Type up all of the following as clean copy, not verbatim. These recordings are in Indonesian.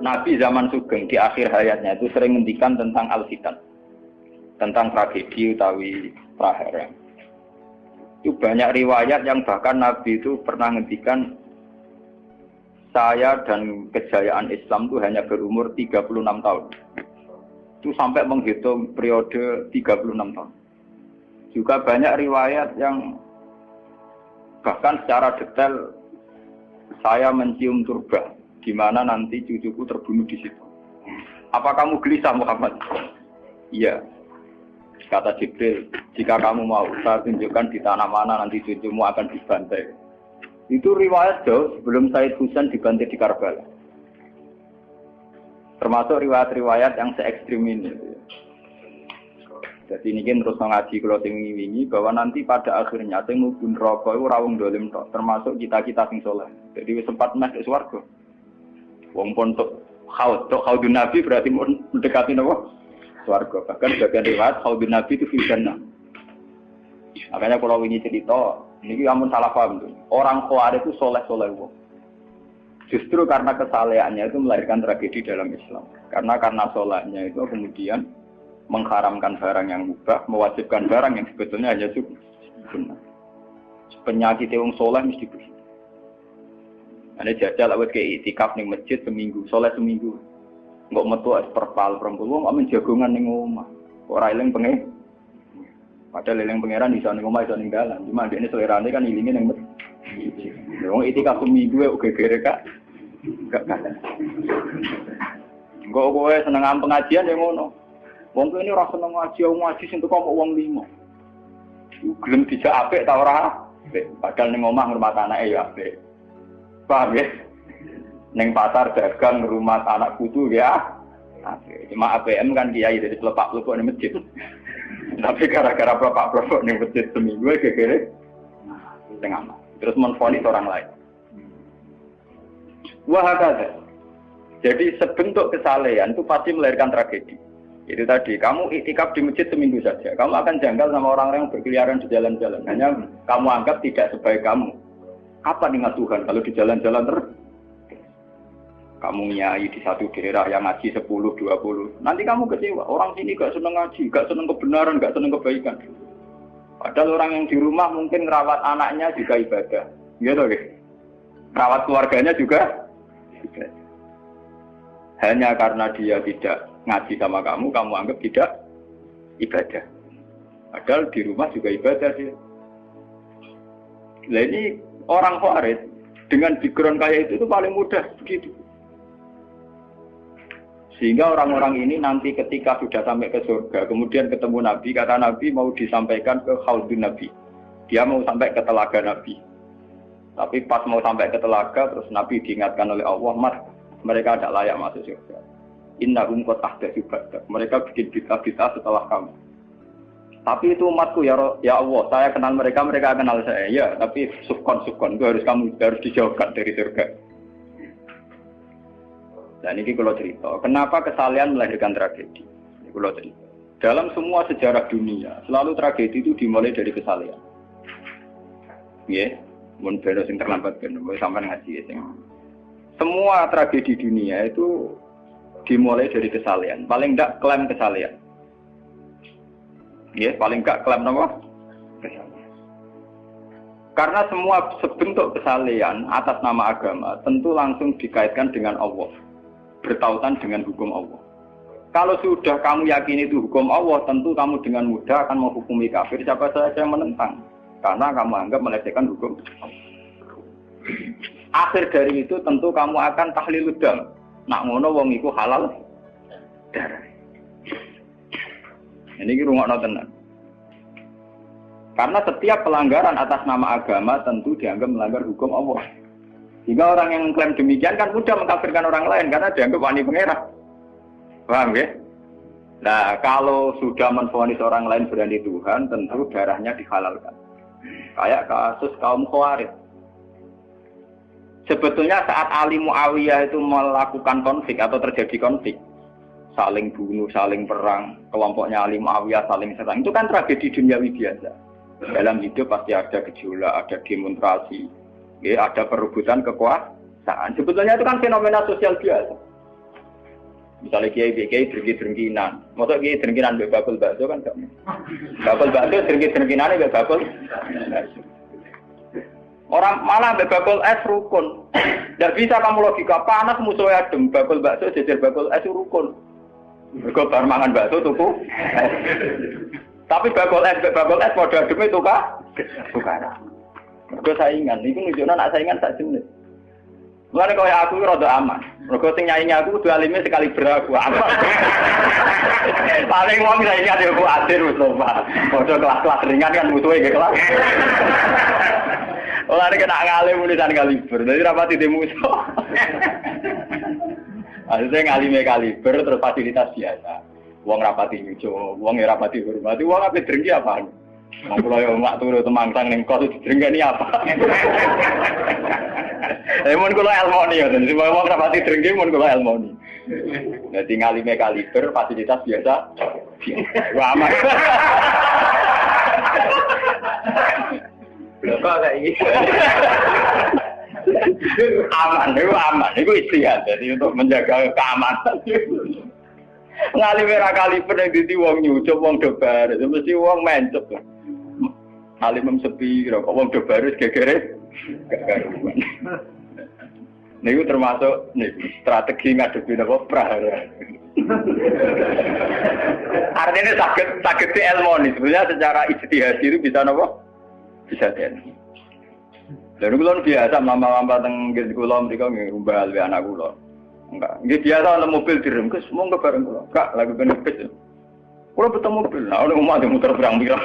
Nabi zaman Sugeng di akhir hayatnya itu sering ngendikan tentang al-fitan, tentang tragedi utawi prahara. Itu banyak riwayat yang bahkan Nabi itu pernah ngendikan, saya dan kejayaan Islam itu hanya berumur 36 tahun. Itu sampai menghitung periode 36 tahun. Juga banyak riwayat yang bahkan secara detail saya mencium turba, di mana nanti cucuku terbunuh di situ. Apa kamu gelisah Muhammad? Iya. Kata Jibril, jika kamu mau, saya tunjukkan di tanah mana nanti cucumu akan dibantai. Itu riwayat jauh sebelum Said Husain dibantai di Karbala. Termasuk riwayat-riwayat yang se-ekstrim ini. Jadi ini kan terus ngaji kalau tinggi-tinggi bahwa nanti pada akhirnya sing mlebu neraka iku ora wong dolim tok, termasuk kita-kita sing saleh. Jadi sempat masuk swarga. Wong pun untuk khaudun Nabi berarti mendekati napa? Swarga. Bahkan bagian riwayat khaudun Nabi itu fi jannah. Makanya kalau ini cerita, ini amun salah paham tuh. Orang Khawarij itu soleh-soleh wong. Justru karena kesalehannya itu melahirkan tragedi dalam Islam. Karena solehnya itu kemudian mengharamkan barang yang mubah, mewajibkan barang yang sebetulnya hanya sunnah. Penyakit wong soleh mesti begitu. Ane jajal awet ke itikaf ning masjid seminggu, soleh seminggu. Enggak metu es perpal perempuan, wong amen jagongan ning omah. Ora eling pengen. Padahal eling pangeran iso ning omah iso ning dalan. Cuma dekne selerane kan ilinge ning masjid. Wong itikaf seminggu kok gegere kak. Enggak kalah. Enggak kowe seneng pengajian ya ngono. Wong ini ora seneng ngaji sing teko wong 5. Gelem dijak apik ta ora? Padahal ning omah ngurmat anake ya apik. Paham ya? Neng pasar dagang rumah anak putu ya. Cuma APM kan kiai dari pelepak-pelepok di masjid. Tapi gara-gara pelepak-pelepok di masjid seminggu gegere tengah. Terus menfonis orang lain. Wah kata. Jadi sebentuk kesalehan itu pasti melahirkan tragedi. Itu tadi, kamu iktikaf di masjid seminggu saja. Kamu akan janggal sama orang-orang yang berkeliaran di jalan-jalan. Hanya kamu anggap tidak sebaik kamu. Apa ingat Tuhan kalau di jalan-jalan terus? Kamu nyai di satu daerah yang ngaji 10, 20. Nanti kamu kecewa. Orang sini gak seneng ngaji, gak seneng kebenaran, gak seneng kebaikan. Padahal orang yang di rumah mungkin ngerawat anaknya juga ibadah. Gitu guys. Ngerawat keluarganya juga ibadah. Hanya karena dia tidak ngaji sama kamu anggap tidak ibadah. Padahal di rumah juga ibadah dia. Nah ini orang Khawarij dengan background kayak itu paling mudah begitu. Sehingga orang-orang ini nanti ketika sudah sampai ke surga, kemudian ketemu Nabi, kata Nabi mau disampaikan ke Khaudun Nabi. Dia mau sampai ke telaga Nabi. Tapi pas mau sampai ke telaga, terus Nabi diingatkan oleh Allah, Mas, mereka tidak layak masuk surga. Innahum qad ahdatsu ba'dak. Mereka bikin bid'ah setelah kamu. Tapi itu umatku ya Allah, saya kenal mereka kenal saya. Ya, tapi sukon itu harus dijauhkan dari surga. Dan ini kalau cerita, kenapa kesalehan melahirkan tragedi? Ini kalau cerita. Dalam semua sejarah dunia, selalu tragedi itu dimulai dari kesalehan. Ya, mun beno sing terlambat ben sampean ngaji sing. Semua tragedi dunia itu dimulai dari kesalehan. Paling enggak klaim kesalehan. Ya, paling enggak klaim apa? Kesalehan. Karena semua sebentuk kesalehan atas nama agama tentu langsung dikaitkan dengan Allah. Bertautan dengan hukum Allah. Kalau sudah kamu yakini itu hukum Allah, tentu kamu dengan mudah akan menghukumi kafir siapa saja yang menentang. Karena kamu anggap melecehkan hukum Allah. Akhir dari itu tentu kamu akan tahlilud dam. Nak ngono wong iku halal darah. Ini rungokno tenan. Karena setiap pelanggaran atas nama agama tentu dianggap melanggar hukum Allah. Jika orang yang mengklaim demikian kan mudah mengkafirkan orang lain karena dianggap wani pangeran. Paham ya? Nah, kalau sudah menvonis orang lain berani Tuhan, tentu darahnya dihalalkan. Kayak kasus kaum Khawarij. Sebetulnya saat Ali Muawiyah itu melakukan konflik atau terjadi konflik, saling bunuh, saling perang, kelompoknya Ali Muawiyah saling serang, itu kan tragedi duniawi biasa. Dalam hidup pasti ada gejolak, ada demonstrasi. Ya, ada perebutan kekuasaan. Sebetulnya itu kan fenomena sosial biasa. Misalnya kiai drengki-drengkinan. Maksud kiai drengkinan mbek bakul bakso kan gak. Bakul bakso drengki-drengkinane mbek bakul. Orang malah mbek bakul es rukun. Ndak bisa kamu logika panas musuhnya adem, bakul bakso jejer bakul es rukun. Mergo bar mangan bakso tuku. Tapi bakul es padha ademe tukaran. Mergo saingan, iku nunjukno nek saingan sak jenis. Mulane kaya aku rada aman. Mergo sing nyaingi aku kudu alime sekali beraku aman. Paling wong saingi ade aku adir wis lho, Pak. Padha kelas-kelas ringan kan musuhe nggih kelas. Ora nek nak ngalim nulisan kaliber. Dadi rapati di musuh. Ada ngalime kaliber terus fasilitas biasa. Wong rapati nyucu, wong rapati hormati, wong ape drengki apaan? Wong kula yo mak turu temangsang ning kos drengkeni apa? Mun kula elmoni ya, dadi wong rapati drengki mun kula elmoni. Dadi ngalime kaliber fasilitas biasa. Wah aman. Lha kok saiki. Aman, itu istihad. Jadi untuk menjaga keamanan. Ngalime ra kaliber ning dadi wong nyucup wong dobar, mesti wong mencep. Alim sepi kok wong dobar wis gegere gak karuan. Niku termasuk strategi ngadepi napa prahara. Artinya sakit di ilmu sebenarnya secara ijtihad itu bisa napa? Bisa ten. Lalu kulon biasa mama-mama teng kulon mereka ngumbal be anak kulon. Enggak, nggih biasa ana mobil direm, Gus, monggo bareng kula. Kak, lagi ben bis. Kula betul mobil, nah ono omah muter pirang-pirang.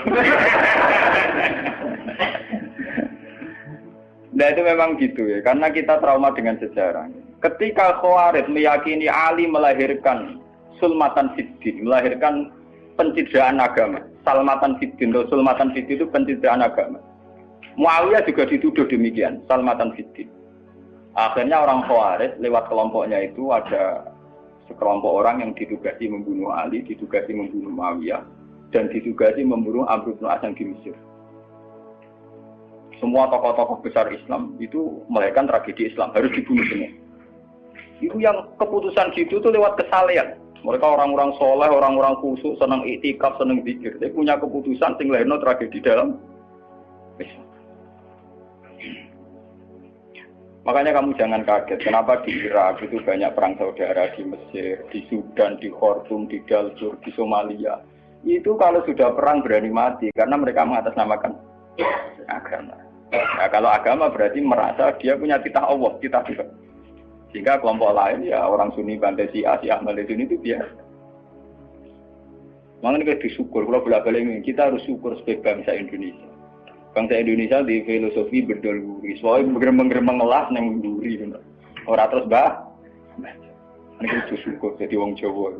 Nah itu memang gitu ya, karena kita trauma dengan sejarah. Ketika Khawarij meyakini Ali melahirkan sulmatan fiddin, melahirkan pencitraan agama. Salmatan fiddin, sulmatan fiddin itu pencitraan agama. Muawiyah juga dituduh demikian, salmatan fiddin. Akhirnya orang Khawarij lewat kelompoknya itu ada sekelompok orang yang ditugasi membunuh Ali, ditugasi membunuh Muawiyah, dan ditugasi membunuh Amr bin As di Mesir. Semua tokoh-tokoh besar Islam itu melahirkan tragedi Islam, harus dibunuh semua. Itu yang keputusan gitu tuh lewat kesalehan. Mereka orang-orang soleh, orang-orang khusyuk, senang iktikaf, senang zikir. Dia punya keputusan sing lahirno tragedi dalam Islam. Makanya kamu jangan kaget, kenapa di Irak itu banyak perang saudara, di Mesir, di Sudan, di Khartoum, di Darfur, di Somalia. Itu kalau sudah perang berani mati, karena mereka mengatasnamakan agama. Nah, kalau agama berarti merasa dia punya titah Allah, titah Tuhan. Sehingga kelompok lain, ya orang Sunni, Bantai, Syiah, Ahmadiyyin itu biasa. Makanya kita disyukur, kalau bolak-balik kita harus syukur sebagai bangsa Indonesia. Bangsa Indonesia di filosofi berdoluri, soalnya bergemeng-gemeng ngelas neng duri, orang terus bah, ini itu syukur jadi wong Jawa.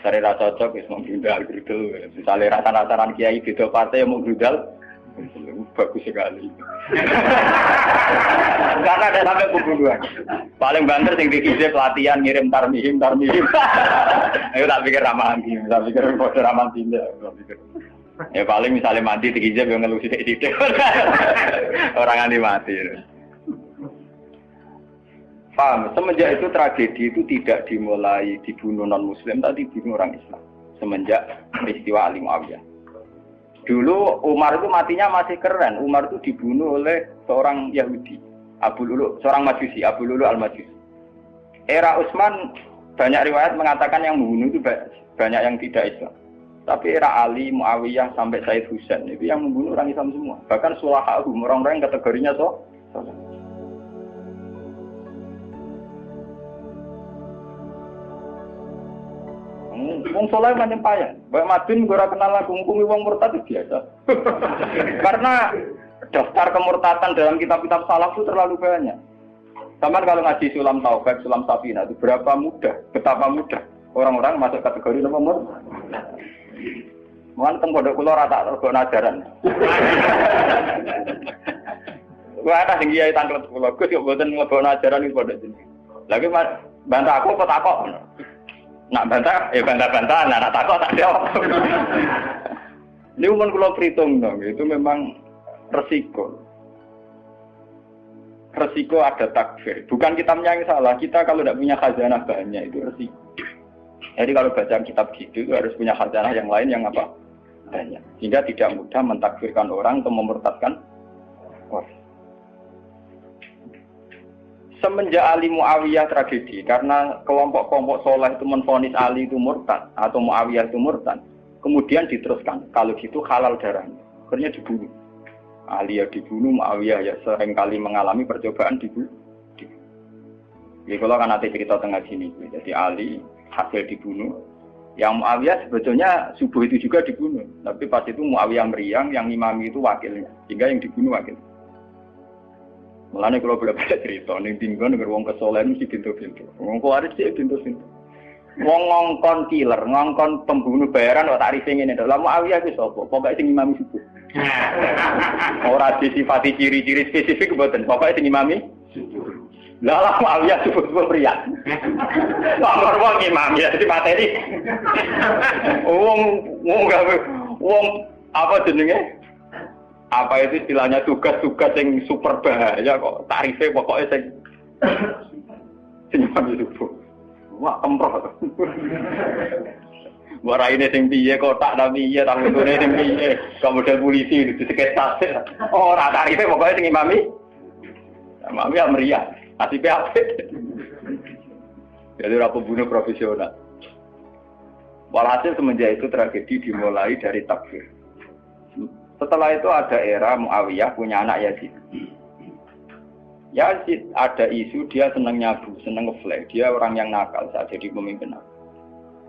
Cari rasa cocok, es mau grudal, misalnya rasa-rasaran kiai beda partai yang mau grudal, bagus sekali. Karena ada sampai pembunuhan. Paling banter sing dikisih pelatihan ngirim tarmihim. Ayo tak pikir ramah anti, tak pikir kode ramah tindak, tak pikir. Ya paling misalnya mati dikijab yang ngeluh sidik-sidik. Orang anti mati. Paham? Semenjak itu tragedi itu tidak dimulai dibunuh non-muslim, tapi dibunuh orang Islam. Semenjak peristiwa Ali Muawiyah. Dulu Umar itu matinya masih keren. Umar itu dibunuh oleh seorang Yahudi. Abu Lulu, seorang Majusi, Abu Lulu al-Majusi. Era Utsman banyak riwayat mengatakan yang membunuh itu banyak yang tidak Islam. Tapi era Ali, Muawiyah, sampai Said Husain itu yang membunuh orang Islam semua. Bahkan sulahahum, orang-orang yang kategorinya soleh. Wong soleh macam payah. Baik Madin gue kenal lagu ngukumi wong murtad itu biasa. Karena daftar kemurtatan dalam kitab-kitab salaf itu terlalu banyak. Sama kalau ngaji sulam taubat, sulam safina itu betapa mudah orang-orang masuk kategori nomor. Mohon teng pondok kula rata rego ajaran. Wah ada sing kiai tanglet kula, Gus yo mboten mlebu ajaran iki pondok jeneng. Lagi bantah aku kok takok. Nak bantah, bantah-bantahan, nak takok tak jawab. Ini umum kula perhitung dong, itu memang resiko. Resiko ada takfir. Bukan kita yang salah, kita kalau tidak punya khazanah banyak itu resiko. Jadi kalau baca kitab gitu harus punya khazanah yang lain yang apa? Banyak. Sehingga tidak mudah mentakfirkan orang atau memurtadkan orang. Semenjak Ali Muawiyah tragedi, karena kelompok-kelompok soleh itu menvonis Ali itu murtad atau Muawiyah itu murtad, kemudian diteruskan, kalau gitu halal darahnya, akhirnya dibunuh. Ali ya dibunuh, Muawiyah ya seringkali mengalami percobaan dibunuh. Jadi kalau kan nanti cerita tengah sini, jadi Ali hasil dibunuh, yang Muawiyah sebetulnya subuh itu juga dibunuh, tapi pas itu Muawiyah meriang, yang imami itu wakilnya, sehingga yang dibunuh wakil. Mulane kalau bolak-balik cerita, ning tinggon nek wong kesolen mesti pintu-pintu. Wong kuwaris sih pintu-pintu. Wong ngongkon killer, ngongkon pembunuh bayaran kok tarife ngene. Lah Muawiyah ku sapa? Pokoke sing imami subuh. Ora disifati ciri-ciri spesifik mboten. Pokoke sing imami subuh. Lah Muawiyah subuh pria. Nomor wong imam ya dadi materi. Wong apa jenenge? Apa itu istilahnya tugas-tugas yang super bahaya kok tarifnya pokoknya senyum subuh. Wah emproh. Wara ini sing piye kotak ta piye ta ngene sing piye. Kemudian polisi di sekitar. Ora tarifnya pokoknya sing imami. Imami ya meriah. Nasibe apik. Jadi ora pembunuh profesional. Walhasil semenjak itu tragedi dimulai dari takfir. Setelah itu ada era Muawiyah punya anak Yazid. Yazid ada isu dia senang nyabu, senang ngeflek. Dia orang yang nakal saat jadi pemimpin.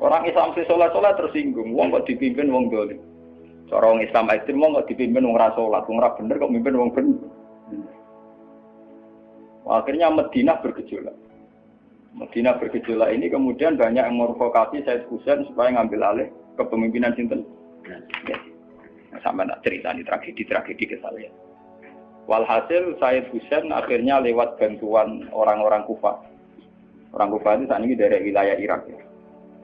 Orang Islam sholat tersinggung. Wong kok dipimpin wong dolim. Cara orang Islam ekstrem wong kok dipimpin wong ra sholat, wong ra bener kok mimpin wong bener. Akhirnya Madinah bergejolak. Madinah bergejolak ini kemudian banyak yang merokokasi Said Husain supaya ngambil alih kepemimpinan sinten. Sama nak cerita di tragedi kesalahan. Walhasil Said Husain akhirnya lewat bantuan orang-orang Kufah. Orang Kufah itu saat ini dari wilayah Irak. Ya.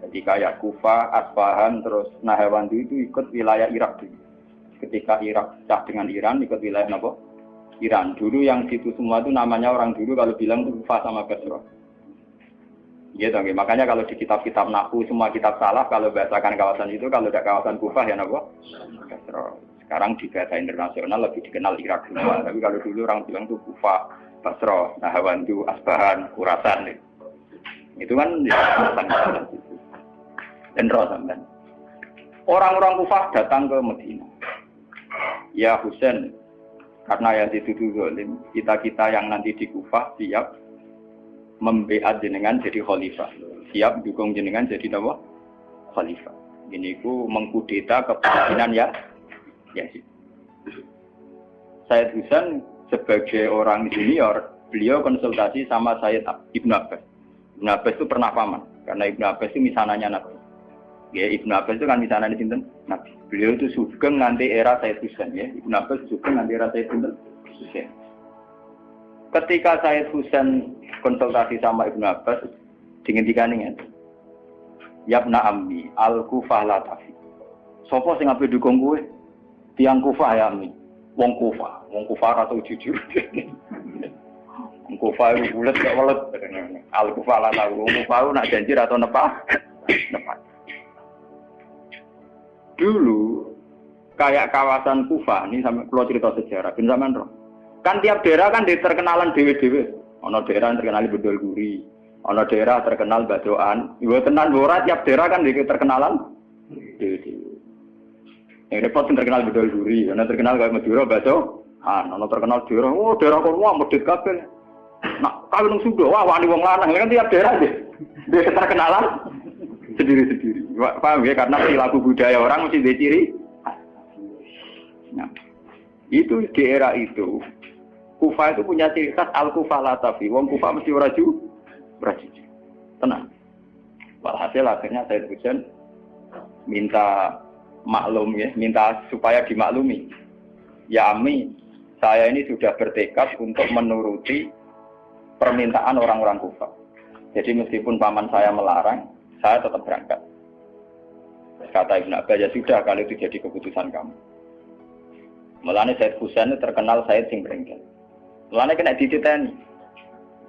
Jadi kayak Kufah, Asfahan, terus Nahawandu itu ikut wilayah Irak dulu. Ketika Irak pecah dengan Iran, ikut wilayah apa? Iran. Dulu yang situ semua itu namanya orang dulu kalau bilang itu Kufah sama Basra. Gitu, okay. Makanya kalau di kitab-kitab Nahwu semua kitab salah kalau bahasakan kawasan itu, kalau tidak kawasan Kufah ya apa? Basra. Sekarang di bahasa internasional lebih dikenal Irak semua. Tapi kalau dulu orang bilang itu Kufah, Basra, Nahawandu, Asbahan, Khurasan. Itu kan ya kawasan itu. Dan Rosamban. Orang-orang Kufah datang ke Madinah. Ya Husain, karena yang dituduh zalim, kita-kita yang nanti di Kufah siap membeat jenengan jadi khalifah, siap dukung jenengan jadi apa? Khalifah. Ini ku mengkudeta kepemimpinan ya Yazid. Said Husain sebagai orang junior, beliau konsultasi sama Sayyid Ibnu Abbas. Ibnu Abbas itu pernah paman, karena Ibnu Abbas itu misananya Nabi. Ya Ibnu Abbas itu kan misananya sinten Nabi. Beliau itu sugeng nanti era Said Husain ya. Ibnu Abbas sugeng nanti era Said Husain. Ketika Said Husain konsultasi sama Ibnu Abbas, dihentikan ini. Yabna ammi, al-Kufah la tafi. Sopo sing ape dukung kowe? Tiang Kufah ya ammi. Wong Kufah atau jujur. Wong Kufah itu bulet gak welet. Al-Kufah la tafi. Wong Kufah nak janji atau nepah? Nepah. Dulu kayak kawasan Kufah ini sampai kalau cerita sejarah, ben sampean roh. Kan tiap daerah kan terkenalan dewe-dewe. Ono daerah terkenal Bedol Guri, ono daerah terkenal Badoan. Ibu tenan ora tiap daerah kan terkenalan dewe-dewe. Yang repot terkenal Bedol Guri, ono terkenal kayak Madura Badoan, ono terkenal daerah, oh daerah kono medhit kabeh. Nah, kawin nang Sunda, wah wani wong lanang kan tiap daerah dia terkenalan sendiri-sendiri. Paham ya? Karena perilaku budaya orang mesti ada ciri. Nah, itu di era itu. Kufah itu punya ciri khas al-Kufah la tafi. Wong Kufah mesti raju. Tenang. Walhasil akhirnya Said Husain minta maklum ya, minta supaya dimaklumi. Ya Ami, saya ini sudah bertekad untuk menuruti permintaan orang-orang Kufah. Jadi meskipun paman saya melarang, saya tetap berangkat. Kata Ibnu Abbas, ya sudah kalau itu jadi keputusan kamu. Mulane Said Husain itu terkenal Said sing brengkel. Mulane kena dititeni.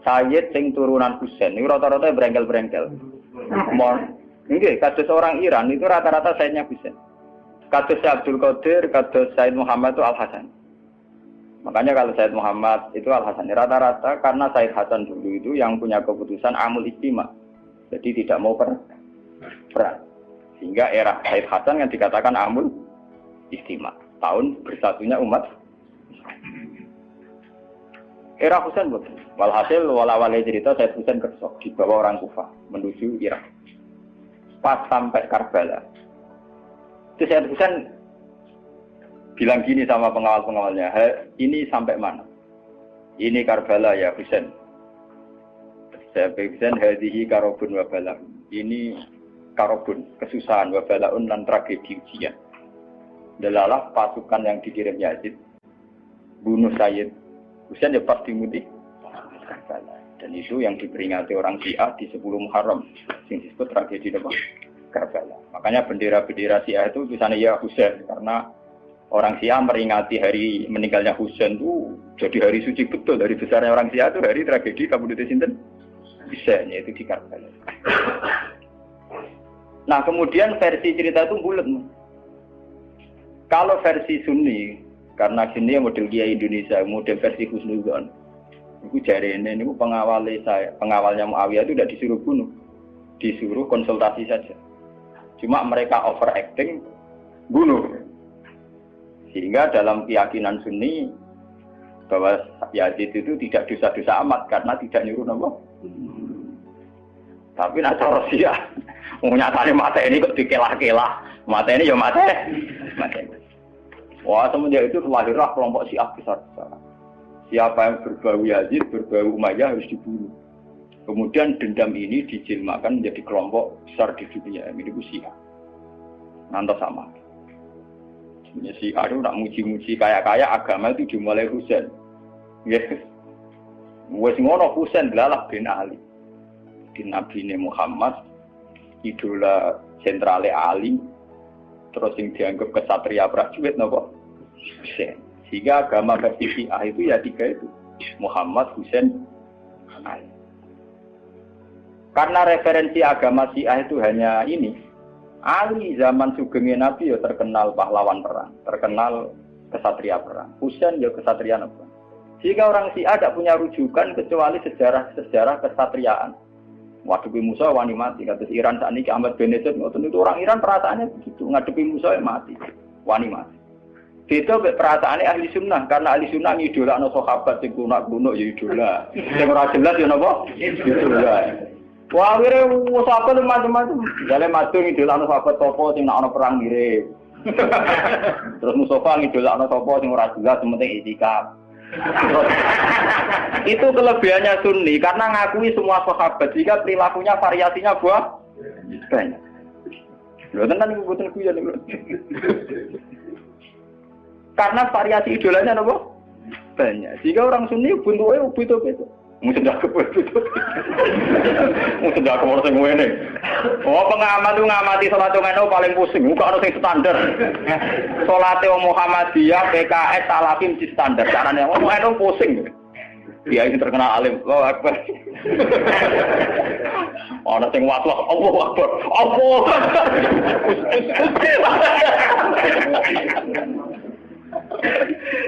Sayyid sing turunan Husain niku rata-rata brengkel-brengkel. Nggih, kados orang Iran itu rata-rata Sayyidnya Husain. Kados Abdul Qadir, kados Sayyid Muhammad itu Al Hasan. Makanya kalau Sayyid Muhammad itu Al Hasan rata-rata karena Sayyid Hasan dulu itu yang punya keputusan amul istima. Jadi tidak mau perang. Sehingga era Sayyid Hasan yang dikatakan amul istima. Tahun bersatunya umat. Era Husain betul. Walhasil wala-wala cerita Sayyid Husain kersok dibawa orang Kufah menuju Irak. Pas sampai Karbala. Terus Sayyid Husain bilang gini sama pengawal-pengawalnya, ini sampai mana? Ini Karbala ya Husain. Sayyid Husain hadhihi karobun wa bala. Ini karobun, kesusahan wa balaun dan tragedi ujian. Delalah pasukan yang dikirim Yazid bunuh Sayyid Husain ya pasti mudik Karbala. Dan itu yang diperingati orang Syiah di 10 Muharram yang disebut tragedi Karbala. Makanya bendera-bendera Syiah itu tulisannya ya Husain karena orang Syiah meringati hari meninggalnya Husain itu jadi hari suci betul. Dari besarnya orang Syiah itu hari tragedi Kabupaten Sinten Husain yaitu di Karbala. Nah kemudian versi cerita itu bulat. Kalau versi Sunni, karena sini model Kiai Indonesia, model versi Husnudzon, itu jari ini pengawalnya Muawiyah itu tidak disuruh bunuh, disuruh konsultasi saja. Cuma mereka overacting, bunuh. Sehingga dalam keyakinan Sunni bahwa Yazid itu tidak dosa-dosa amat karena tidak nyuruh apa. Tapi nak cara Syiah, nyatanya mata ini kok dikelah-kelah, mata ini ya mata ini. Wah semenjak itu lahirlah kelompok Syiah besar-besar. Siapa yang berbau Yazid, berbau Umayyah harus dibunuh. Kemudian dendam ini dijilmakan menjadi kelompok besar di dunia. Ini itu Syiah. Nanti sama. Sebenarnya Syiah itu nak muji-muji kaya-kaya agama itu dimulai Husain. Yes. Wes ngono Husain belalah bin Ali. Di Nabi Muhammad, idola sentrale Ali. Terus yang dianggap kesatria prajurit nopo Husain. Sehingga agama versi Syiah itu ya 3 itu. Muhammad, Husain, Ali. Karena referensi agama Syiah itu hanya ini. Ali zaman sugenge Nabi ya terkenal pahlawan perang, terkenal kesatria perang. Husain ya kesatria perang. Sehingga orang Syiah tidak punya rujukan kecuali sejarah kesatriaan. Ngadepi Musa wani mati, kata Iran saat ini Ahmad Benedek itu orang Iran perasaannya begitu, ngadepi Musa mati, wani mati. Beda perasaannya ahli sunnah, karena ahli sunnah ngidolakno sahabat sing kuno ya idola, sing ora jelas ya napa idola. Wah wire sahabat macam-macam, jale madung ngidolakno sahabat topo sing nak ana perang mirip. Terus Mustafa ngidolakno topo sing ora jelas, penting itikaf. Itu kelebihannya Sunni karena ngakui semua sahabat jika perilakunya variasinya banyak. Lho tenan niku boten kuyon niku. Karena variasi idolanya napa? Banyak. Jika orang Sunni bentuke beda-beda. Mesti ndak kebeda. Mesti ndak kemana sing ngene. Oh pengamat itu ngamati salat ngono paling pusing, kok ana sing standar. Salate Muhammadiyah, PKS, Salafim di standar. Carane ngono pusing. Dia ini terkenal alim. Allahu Akbar. Ana sing waswas, Allahu Akbar. Allah.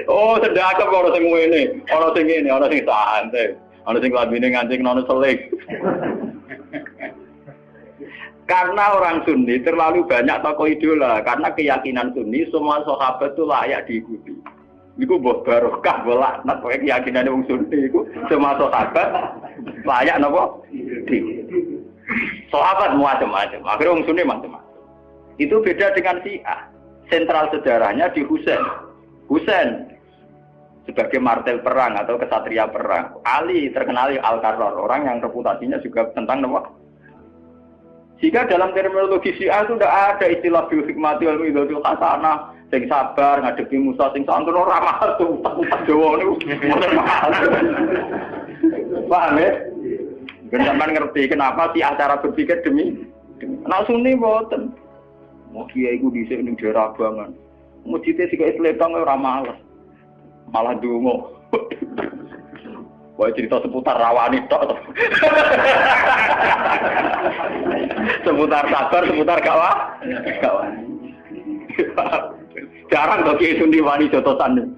Oh, sedekah kok ana sing ngene, ana sing ngene, ana sing santai. Ana sing labine ngancing nono selik. Karena orang Sunni terlalu banyak tokoh idola, karena keyakinan Sunni semua sahabat itu layak diikuti. Iku mbok barokah laknat pokoke keyakinane wong Sunni iku semua sahabat layak napa? Sahabat macam-macam, akhirnya wong Sunni macam-macam. Itu beda dengan Syiah. Sentral sejarahnya di Husain. Husain sebagai martel perang atau kesatria perang. Ali terkenal Al-Qarrar, orang yang reputasinya juga tentang apa? Jika dalam terminologi Syiah itu tidak ada istilah bil-hikmati wal-mau'izatil hasanah, sing sabar ngadepi Musa sing santun ora mahal tuh, tak Jawa niku mboten mahal. Paham ya? Sampeyan ngerti kenapa sih acara berpikir demi nek Sunni mboten. Mau kiai iku dhisik ning daerah Abangan. Mujite sik kaya slepang ora malas. Malah ndonga. Wah cerita seputar rawani tok. Seputar sabar, seputar kawan. Jarang kok Kiai Sundi wani jotosan.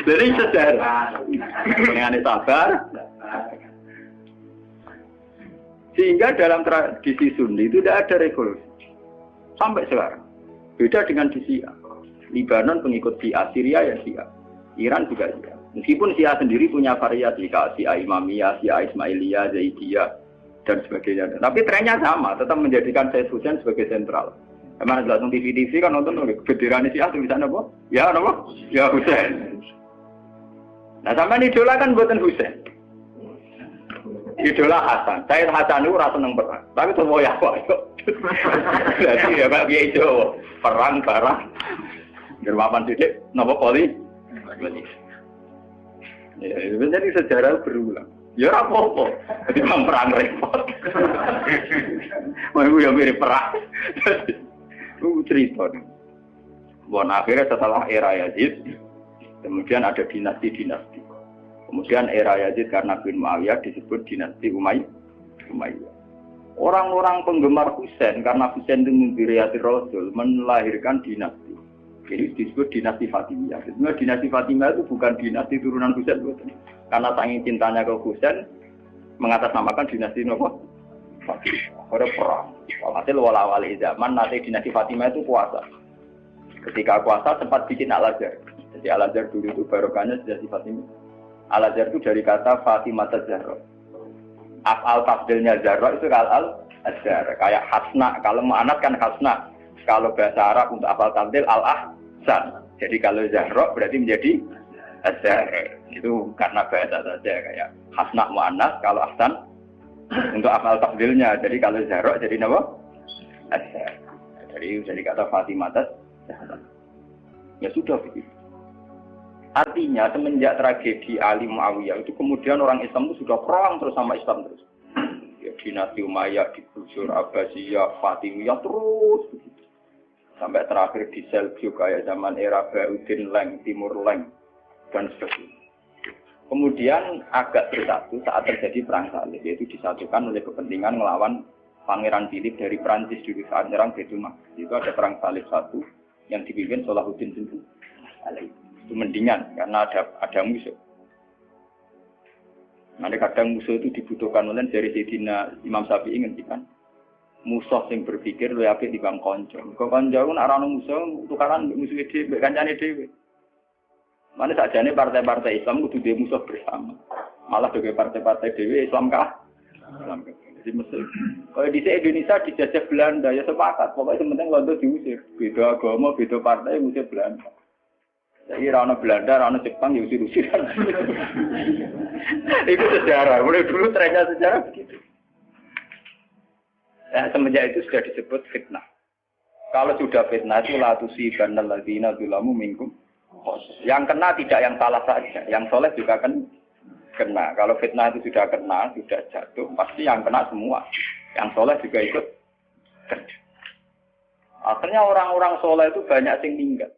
Jadi sejarah. Dengan sabar. Sehingga dalam tradisi Sunni itu tidak ada revolusi. Sampai sekarang. Beda dengan di Syiah. Libanon pengikut Syiah, Syria ya Syiah. Iran juga Syiah. Meskipun Syiah sendiri punya variasi, kayak Syiah Imamiyah, Syiah Ismailiyah, Zaidiyah, dan sebagainya. Tapi trennya sama, tetap menjadikan Said Husain sebagai sentral. Emang langsung TV kan nonton benderanya Syiah tulisannya apa? Ya apa? Ya Husain. Nah sampai idola kan buatan Husain. Idola Hasan. Said Hasan itu rasa seneng perang. Tapi semua ya kok. Jadi ya Pak Kiai Jawa, perang barang. Gerwapan sidik, napa poli? Ya, jadi sejarah berulang. Ya apa-apa. Jadi perang repot. Mau yang mirip perang. Itu cerita. Bon akhirnya setelah era Yazid, kemudian ada dinasti-dinasti. Kemudian era Yazid karena bin Muawiyah disebut dinasti Umayyah. Orang-orang penggemar Husain karena Husain itu mendiriati Rasul melahirkan dinasti. Jadi disebut dinasti Fatimiyah. Sebenarnya dinasti Fatimiyah itu bukan dinasti turunan Husain, karena saking cintanya ke Husain mengatasnamakan dinasti apa? Fatimiyah. Ada perang. Hasil wala-wali zaman nanti dinasti Fatimiyah itu kuasa. Ketika kuasa sempat bikin Al-Azhar. Jadi Al-Azhar dulu itu barokahnya dinasti Fatimiyah. Al-Azhar itu dari kata Fatimah Zahra. Af'al tafdilnya Zahra itu Al-Azhar. Kayak Hasna. Kalau mu'anat kan Hasna. Kalau bahasa Arab untuk af'al tafdil Al-Ahsan. Jadi kalau Zahra berarti menjadi Azhar. Itu karena bahasa saja kayak Hasna mu'anat. Kalau Ahsan untuk af'al tafdilnya. Jadi kalau Zahra jadi apa? Azhar. Jadi kata Fatimah Zahra. Ya sudah begitu. Artinya semenjak tragedi Ali Muawiyah itu kemudian orang Islam itu sudah perang terus sama Islam terus. Ya, dinasti Umayyah, digusur Abbasiyah, Fatimiyah terus begitu. Sampai terakhir di Seljuk kayak zaman era Bauddin Leng, Timur Leng dan sebagainya. Kemudian agak bersatu saat terjadi perang salib, yaitu disatukan oleh kepentingan melawan Pangeran Philip dari Prancis dulu saat menyerang Baitul Maqdis. Itu ada perang salib satu yang dipimpin Salahuddin Alaihi. Itu mendingan karena ada musuh. Nanti kadang musuh itu dibutuhkan oleh dari Sayyidina Imam Syafi'i ngendikan musuh yang berpikir luwih apik dibanding kanca. Kok kanca ku nek ana musuh tukaran musuh dhewe, kancane dhewe. Mane sakjane partai-partai Islam kudu duwe musuh bersama. Malah dhewe partai-partai dhewe Islam kah? Islam kah. Jadi mesti kalau di Indonesia dijajah Belanda ya sepakat, pokoknya penting Londo diusir. Beda agama, beda partai musir Belanda. Jadi rana Belanda, rana Jepang, ya usir-usir. Itu sejarah. Mulai dulu trennya sejarah begitu. Nah, semenjak itu sudah disebut fitnah. Kalau sudah fitnah itu la tusibanal ladzina dzalamu minkum. Yang kena tidak yang salah saja, yang soleh juga kan kena. Kalau fitnah itu sudah kena, sudah jatuh, pasti yang kena semua. Yang soleh juga ikut. Akhirnya orang-orang soleh itu banyak yang meninggal.